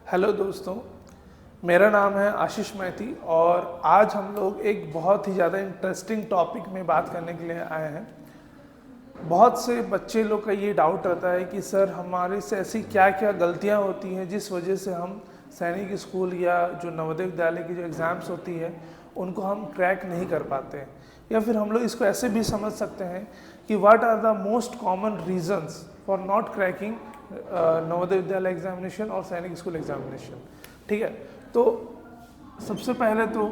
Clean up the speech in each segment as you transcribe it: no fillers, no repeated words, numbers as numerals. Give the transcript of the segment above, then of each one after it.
Hello दोस्तों, मेरा नाम है आशीष मैती और आज हम लोग एक बहुत ही ज़्यादा इंटरेस्टिंग टॉपिक में बात करने के लिए आए हैं। बहुत से बच्चे लोग का ये डाउट रहता है कि सर हमारे से ऐसी क्या क्या गलतियाँ होती हैं जिस वजह से हम सैनिक स्कूल या जो नवोदय विद्यालय की जो एग्ज़ाम्स होती है उनको हम क्रैक नहीं कर पाते हैं। या फिर हम लोग इसको ऐसे भी समझ सकते हैं कि what are the most common reasons for not cracking Navodaya Vidyalaya examination और सैनिक स्कूल एग्जामिनेशन। ठीक है, तो सबसे पहले तो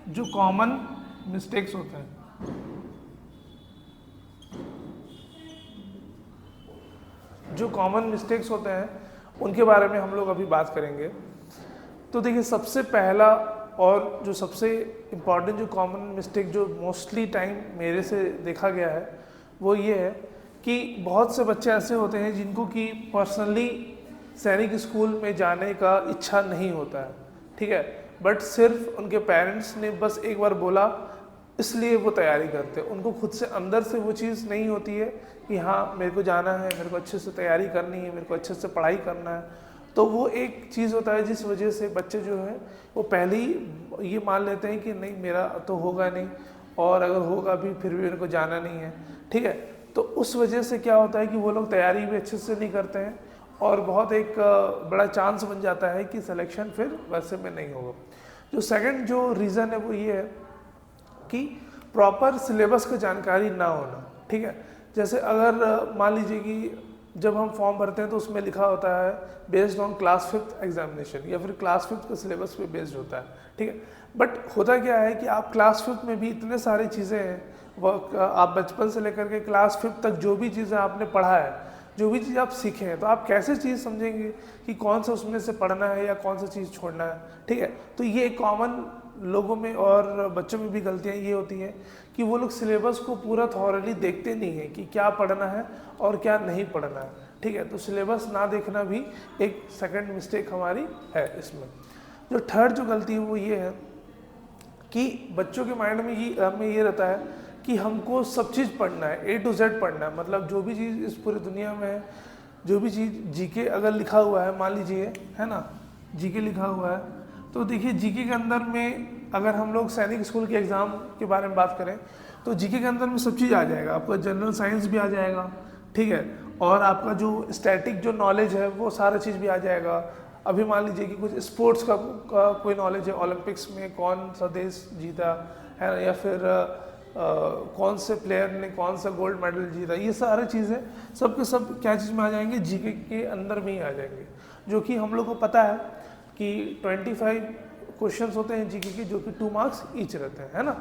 जो कॉमन मिस्टेक्स होते हैं, उनके बारे में हम लोग अभी बात करेंगे। तो देखिए, सबसे पहला और जो सबसे इम्पॉर्टेंट जो कॉमन मिस्टेक जो मोस्टली टाइम मेरे से देखा गया है वो ये है कि बहुत से बच्चे ऐसे होते हैं जिनको कि पर्सनली सैनिक स्कूल में जाने का इच्छा नहीं होता है। ठीक है, बट सिर्फ उनके पेरेंट्स ने बस एक बार बोला इसलिए वो तैयारी करते हैं। उनको खुद से अंदर से वो चीज़ नहीं होती है कि हाँ मेरे को जाना है, मेरे को अच्छे से तैयारी करनी है, मेरे को अच्छे से पढ़ाई करना है। तो वो एक चीज़ होता है जिस वजह से बच्चे जो है वो पहले ही ये मान लेते हैं कि नहीं मेरा तो होगा नहीं, और अगर होगा भी फिर भी मेरे को जाना नहीं है। ठीक है, तो उस वजह से क्या होता है कि वो लोग तैयारी भी अच्छे से नहीं करते हैं और बहुत एक बड़ा चांस बन जाता है कि सिलेक्शन फिर वैसे में नहीं होगा। जो सेकंड जो रीज़न है वो ये है कि प्रॉपर सिलेबस की जानकारी ना होना। ठीक है, जैसे अगर मान लीजिए कि जब हम फॉर्म भरते हैं तो उसमें लिखा होता है based on class 5th examination या फिर क्लास 5th के सिलेबस पे बेस्ड होता है। ठीक है, बट होता क्या है कि आप क्लास 5th में भी इतने सारी चीज़ें हैं, वो आप बचपन से लेकर के क्लास 5th तक जो भी चीज़ें आपने पढ़ा है, जो भी चीज़ आप सीखे हैं, तो आप कैसे चीज़ समझेंगे कि कौन सा उसमें से पढ़ना है या कौन सा चीज़ छोड़ना है। ठीक है, तो ये एक कॉमन लोगों में और बच्चों में भी गलतियाँ ये होती हैं कि वो लोग सिलेबस को पूरा थॉरली देखते नहीं हैं कि क्या पढ़ना है और क्या नहीं पढ़ना है। ठीक है, तो सिलेबस ना देखना भी एक सेकंड मिस्टेक हमारी है इसमें। जो थर्ड जो गलती है वो ये है कि बच्चों के माइंड में ये रहता है कि हमको सब चीज़ पढ़ना है, A to Z पढ़ना है। मतलब जो भी चीज़ इस पूरी दुनिया में है, जो भी चीज़ जीके अगर लिखा हुआ है, मान लीजिए है ना, जीके लिखा हुआ है, तो देखिए जीके के अंदर में अगर हम लोग सैनिक स्कूल के एग्ज़ाम के बारे में बात करें तो जीके के अंदर में सब चीज़ आ जाएगा। आपका जनरल साइंस भी आ जाएगा, ठीक है, और आपका जो स्टैटिक जो नॉलेज है वो सारा चीज़ भी आ जाएगा। अभी मान लीजिए कि कुछ स्पोर्ट्स का कोई नॉलेज है, ओलंपिक्स में कौन सा देश जीता है ना, या फिर कौन से प्लेयर ने कौन सा गोल्ड मेडल जीता, ये सारी चीज़ें सब के सब क्या चीज़ में आ जाएंगे, जीके के अंदर में ही आ जाएंगे। जो कि हम लोग को पता है कि 25 क्वेश्चंस होते हैं जीके के, जो कि 2 मार्क्स ईच रहते हैं, है ना।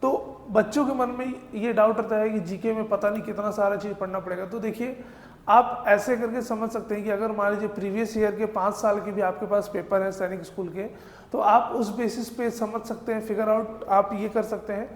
तो बच्चों के मन में ये डाउट रहता है कि जीके में पता नहीं कितना सारा चीज़ पढ़ना पड़ेगा। तो देखिए, आप ऐसे करके समझ सकते हैं कि अगर मान लीजिए प्रीवियस ईयर के 5 साल के भी आपके पास पेपर है सैनिक स्कूल के, तो आप उस बेसिस पे समझ सकते हैं, फिगर आउट आप ये कर सकते हैं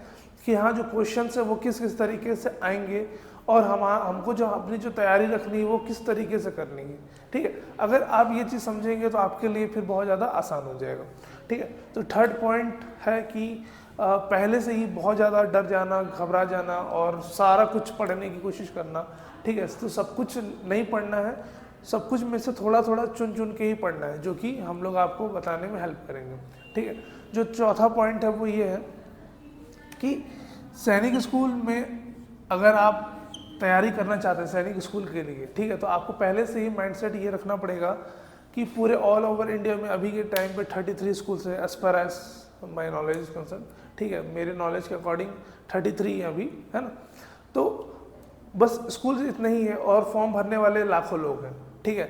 कि हाँ जो क्वेश्चन है वो किस किस तरीके से आएंगे और हमको जो अपनी जो तैयारी रखनी है वो किस तरीके से करनी है। ठीक है, अगर आप ये चीज़ समझेंगे तो आपके लिए फिर बहुत ज़्यादा आसान हो जाएगा। ठीक है, तो थर्ड पॉइंट है कि पहले से ही बहुत ज़्यादा डर जाना, घबरा जाना और सारा कुछ पढ़ने की कोशिश करना। ठीक है, तो सब कुछ नहीं पढ़ना है, सब कुछ में से थोड़ा थोड़ा चुन चुन के ही पढ़ना है, जो कि हम लोग आपको बताने में हेल्प करेंगे। ठीक है, जो चौथा पॉइंट है वो ये है कि सैनिक स्कूल में अगर आप तैयारी करना चाहते हैं सैनिक स्कूल के लिए, ठीक है, तो आपको पहले से ही माइंडसेट ये रखना पड़ेगा कि पूरे ऑल ओवर इंडिया में अभी के टाइम पे 33 स्कूल्स है as per as my knowledge is concern. ठीक है, मेरे नॉलेज के अकॉर्डिंग 33 है अभी, है ना। तो बस स्कूल इतने ही है और फॉर्म भरने वाले लाखों लोग हैं। ठीक है,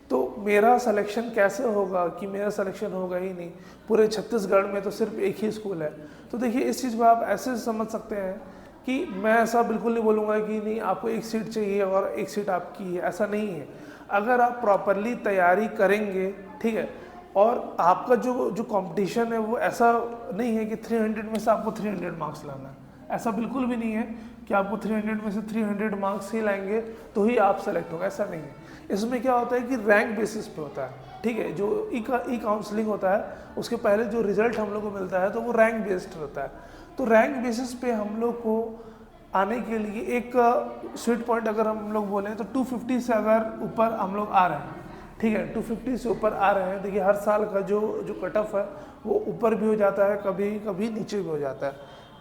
तो मेरा सिलेक्शन कैसे होगा कि मेरा सिलेक्शन होगा ही नहीं, पूरे छत्तीसगढ़ में तो सिर्फ एक ही स्कूल है। तो देखिए, इस चीज़ को आप ऐसे समझ सकते हैं कि मैं ऐसा बिल्कुल नहीं बोलूँगा कि नहीं आपको एक सीट चाहिए और एक सीट आपकी है, ऐसा नहीं है। अगर आप प्रॉपरली तैयारी करेंगे, ठीक है, और आपका जो कंपटीशन है वो ऐसा नहीं है कि 300 में से आपको 300 मार्क्स लाना है, ऐसा बिल्कुल भी नहीं है कि आपको 300 में से 300 मार्क्स ही लाएंगे तो ही आप सेलेक्ट होगा, ऐसा नहीं है। इसमें क्या होता है कि रैंक बेसिस पे होता है। ठीक है, जो ई काउंसलिंग होता है उसके पहले जो रिजल्ट हम लोग को मिलता है तो वो रैंक बेस्ड रहता है। तो रैंक बेसिस पे हम लोग को आने के लिए एक स्वीट पॉइंट अगर हम लोग बोलें तो 250 से अगर ऊपर हम लोग आ रहे हैं, ठीक है, 250 से ऊपर आ रहे हैं। देखिए हर साल का जो कट ऑफ है वो ऊपर भी हो जाता है, कभी कभी नीचे भी हो जाता है,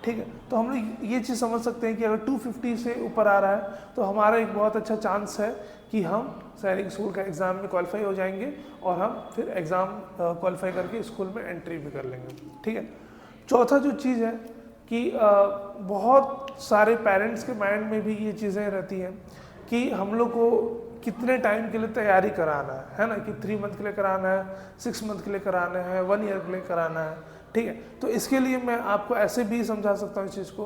ठीक है। तो हम लोग ये चीज़ समझ सकते हैं कि अगर 250 से ऊपर आ रहा है तो हमारा एक बहुत अच्छा चांस है कि हम सैनिक स्कूल का एग्ज़ाम में क्वालिफाई हो जाएंगे और हम फिर एग्ज़ाम क्वालिफाई करके स्कूल में एंट्री भी कर लेंगे, ठीक है। चौथा जो चीज़ है कि बहुत सारे पेरेंट्स के माइंड में भी ये चीज़ें रहती हैं कि हम लोग को कितने टाइम के लिए तैयारी कराना है ना, कि 3 मंथ के लिए कराना है, 6 मंथ के लिए कराना है, 1 ईयर के लिए कराना है, ठीक है। तो इसके लिए मैं आपको ऐसे भी समझा सकता हूँ इस चीज़ को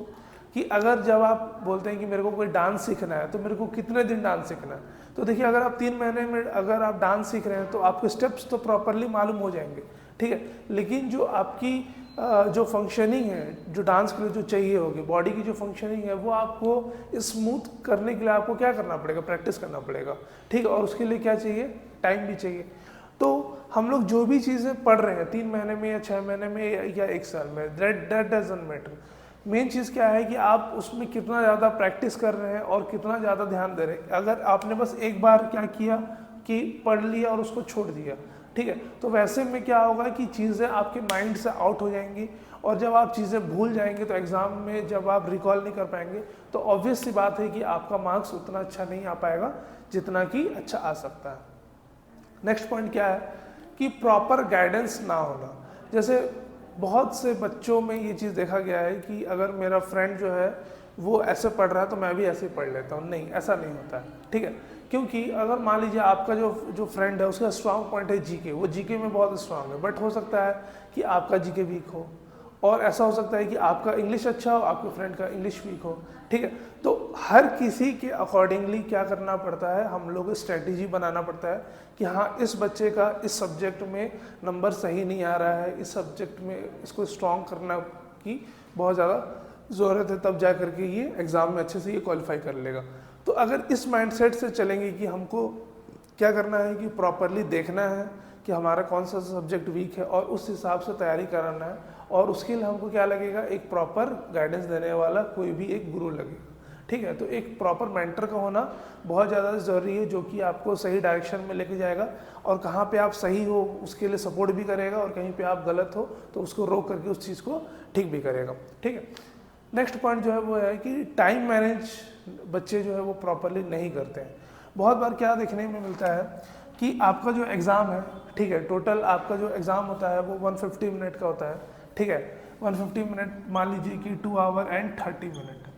कि अगर जब आप बोलते हैं कि मेरे को कोई डांस सीखना है तो मेरे को कितने दिन डांस सीखना है, तो देखिए अगर आप 3 महीने में अगर आप डांस सीख रहे हैं तो आपके स्टेप्स तो प्रॉपरली मालूम हो जाएंगे, ठीक है। लेकिन जो आपकी जो फंक्शनिंग है, जो डांस के लिए जो चाहिए होगी, बॉडी की जो फंक्शनिंग है, वो आपको स्मूथ करने के लिए आपको क्या करना पड़ेगा, प्रैक्टिस करना पड़ेगा, ठीक है। और उसके लिए क्या चाहिए, टाइम भी चाहिए। तो हम लोग जो भी चीज़ें पढ़ रहे हैं 3 महीने में या 6 महीने में या 1 साल में, दैट डजंट मैटर। मेन चीज़ क्या है कि आप उसमें कितना ज़्यादा प्रैक्टिस कर रहे हैं और कितना ज़्यादा ध्यान दे रहे हैं। अगर आपने बस एक बार क्या किया कि पढ़ लिया और उसको छोड़ दिया, ठीक है, तो वैसे में क्या होगा कि चीज़ें आपके माइंड से आउट हो जाएंगी और जब आप चीज़ें भूल जाएंगे तो एग्ज़ाम में जब आप रिकॉल नहीं कर पाएंगे तो ऑब्वियस सी बात है कि आपका मार्क्स उतना अच्छा नहीं आ पाएगा जितना कि अच्छा आ सकता है। नेक्स्ट पॉइंट क्या है कि प्रॉपर गाइडेंस ना होना। जैसे बहुत से बच्चों में ये चीज़ देखा गया है कि अगर मेरा फ्रेंड जो है वो ऐसे पढ़ रहा है तो मैं भी ऐसे ही पढ़ लेता हूँ, नहीं, ऐसा नहीं होता है, ठीक है। क्योंकि अगर मान लीजिए आपका जो फ्रेंड है उसका स्ट्रांग पॉइंट है जीके, वो जीके में बहुत स्ट्रांग है, बट हो सकता है कि आपका जीके वीक हो, और ऐसा हो सकता है कि आपका इंग्लिश अच्छा हो, आपके फ्रेंड का इंग्लिश वीक हो, ठीक है। तो हर किसी के अकॉर्डिंगली क्या करना पड़ता है, हम लोग स्ट्रेटजी बनाना पड़ता है कि हाँ इस बच्चे का इस सब्जेक्ट में नंबर सही नहीं आ रहा है, इस सब्जेक्ट में इसको स्ट्रॉन्ग करना की बहुत ज़्यादा ज़रूरत है, तब जा करके ये एग्ज़ाम में अच्छे से ये क्वालिफाई कर लेगा। तो अगर इस माइंडसेट से चलेंगे कि हमको क्या करना है कि प्रॉपरली देखना है कि हमारा कौन सा सब्जेक्ट वीक है और उस हिसाब से तैयारी कराना है, और उसके लिए हमको क्या लगेगा, एक प्रॉपर गाइडेंस देने वाला कोई भी एक गुरु लगेगा, ठीक है। तो एक प्रॉपर मेंटर का होना बहुत ज़्यादा ज़रूरी है, जो कि आपको सही डायरेक्शन में लेके जाएगा और कहाँ पे आप सही हो उसके लिए सपोर्ट भी करेगा और कहीं पे आप गलत हो तो उसको रोक करके उस चीज़ को ठीक भी करेगा, ठीक है। नेक्स्ट पॉइंट जो है वो है कि टाइम मैनेज बच्चे जो है वो प्रॉपरली नहीं करते हैं। बहुत बार क्या देखने में मिलता है कि आपका जो एग्ज़ाम है, ठीक है, टोटल आपका जो एग्ज़ाम होता है वो 150 मिनट का होता है, ठीक है। 150 मिनट मान लीजिए कि 2 आवर एंड 30 मिनट,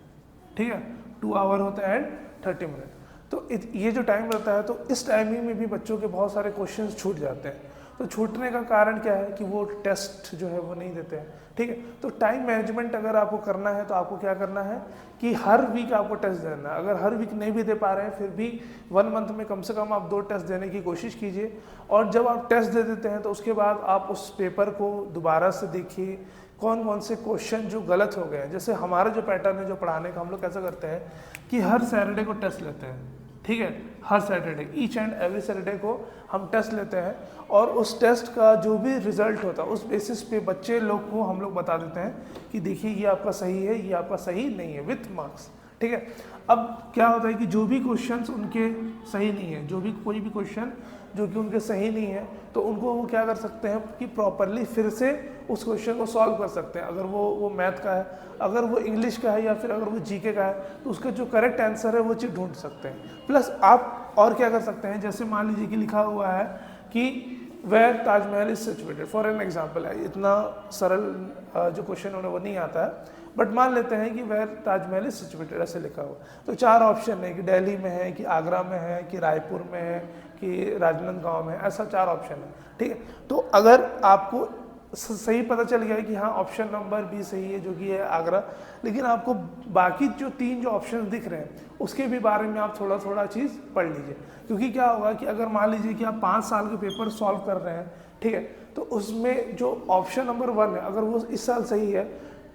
ठीक है, 2 आवर होता है एंड 30 मिनट। तो ये जो टाइम रहता है तो इस टाइमिंग में भी बच्चों के बहुत सारे क्वेश्चंस छूट जाते हैं। तो छूटने का कारण क्या है कि वो टेस्ट जो है वो नहीं देते हैं, ठीक है। तो टाइम मैनेजमेंट अगर आपको करना है तो आपको क्या करना है कि हर वीक आपको टेस्ट देना है। अगर हर वीक नहीं भी दे पा रहे हैं फिर भी 1 मंथ में कम से कम आप 2 टेस्ट देने की कोशिश कीजिए, और जब आप टेस्ट दे देते हैं तो उसके बाद आप उस पेपर को दोबारा से देखिए कौन कौन से क्वेश्चन जो गलत हो गए हैं। जैसे हमारा जो पैटर्न है जो पढ़ाने का, हम लोग कैसा करते हैं कि हर सैटरडे को टेस्ट लेते हैं, ठीक है, हर Saturday, each and every Saturday को हम टेस्ट लेते हैं, और उस टेस्ट का जो भी रिजल्ट होता है उस बेसिस पे बच्चे लोग को हम लोग बता देते हैं कि देखिए ये आपका सही है, ये आपका सही नहीं है, विथ मार्क्स, ठीक है। अब क्या होता है कि जो भी क्वेश्चंस उनके सही नहीं है, जो भी कोई भी क्वेश्चन जो कि उनके सही नहीं है, तो उनको वो क्या कर सकते हैं कि प्रॉपरली फिर से उस क्वेश्चन को सॉल्व कर सकते हैं। अगर वो मैथ का है, अगर वो इंग्लिश का है, या फिर अगर वो जीके का है, तो उसका जो करेक्ट आंसर है वो चीज़ ढूंढ सकते हैं। प्लस आप और क्या कर सकते हैं, जैसे मान लीजिए कि लिखा हुआ है कि where Taj Mahal is situated, for an example है, इतना सरल जो क्वेश्चन उन्हें वो नहीं आता है, बट मान लेते हैं कि वेयर ताजमहल इज सिचुएटेड ऐसे लिखा हुआ, तो 4 ऑप्शन है कि दिल्ली में है, कि आगरा में है, कि रायपुर में है, कि राजनांदगांव में, ऐसा 4 ऑप्शन है, ठीक है। तो अगर आपको सही पता चल गया है कि हाँ ऑप्शन नंबर बी सही है जो कि है आगरा, लेकिन आपको बाकी जो 3 जो ऑप्शन दिख रहे हैं उसके भी बारे में आप थोड़ा थोड़ा चीज़ पढ़ लीजिए। क्योंकि क्या होगा कि अगर मान लीजिए कि आप 5 साल के पेपर सॉल्व कर रहे हैं, ठीक है, तो उसमें जो ऑप्शन नंबर 1 है अगर वो इस साल सही है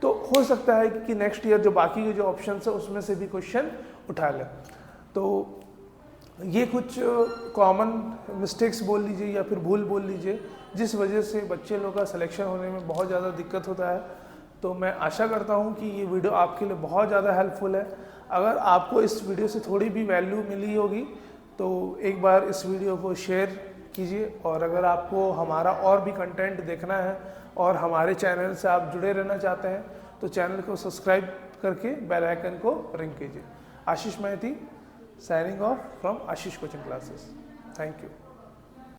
तो हो सकता है कि नेक्स्ट ईयर जो बाकी के जो ऑप्शन है उसमें से भी क्वेश्चन उठा लें। तो ये कुछ कॉमन मिस्टेक्स बोल लीजिए या फिर भूल बोल लीजिए जिस वजह से बच्चे लोग का सिलेक्शन होने में बहुत ज़्यादा दिक्कत होता है। तो मैं आशा करता हूँ कि ये वीडियो आपके लिए बहुत ज़्यादा हेल्पफुल है। अगर आपको इस वीडियो से थोड़ी भी वैल्यू मिली होगी तो एक बार इस वीडियो को शेयर कीजिए। और अगर आपको हमारा और भी कंटेंट देखना है और हमारे चैनल से आप जुड़े रहना चाहते हैं तो चैनल को सब्सक्राइब करके बेल आइकन को रिंग कीजिए। आशीष महती signing off from Ashish coaching classes. Thank you.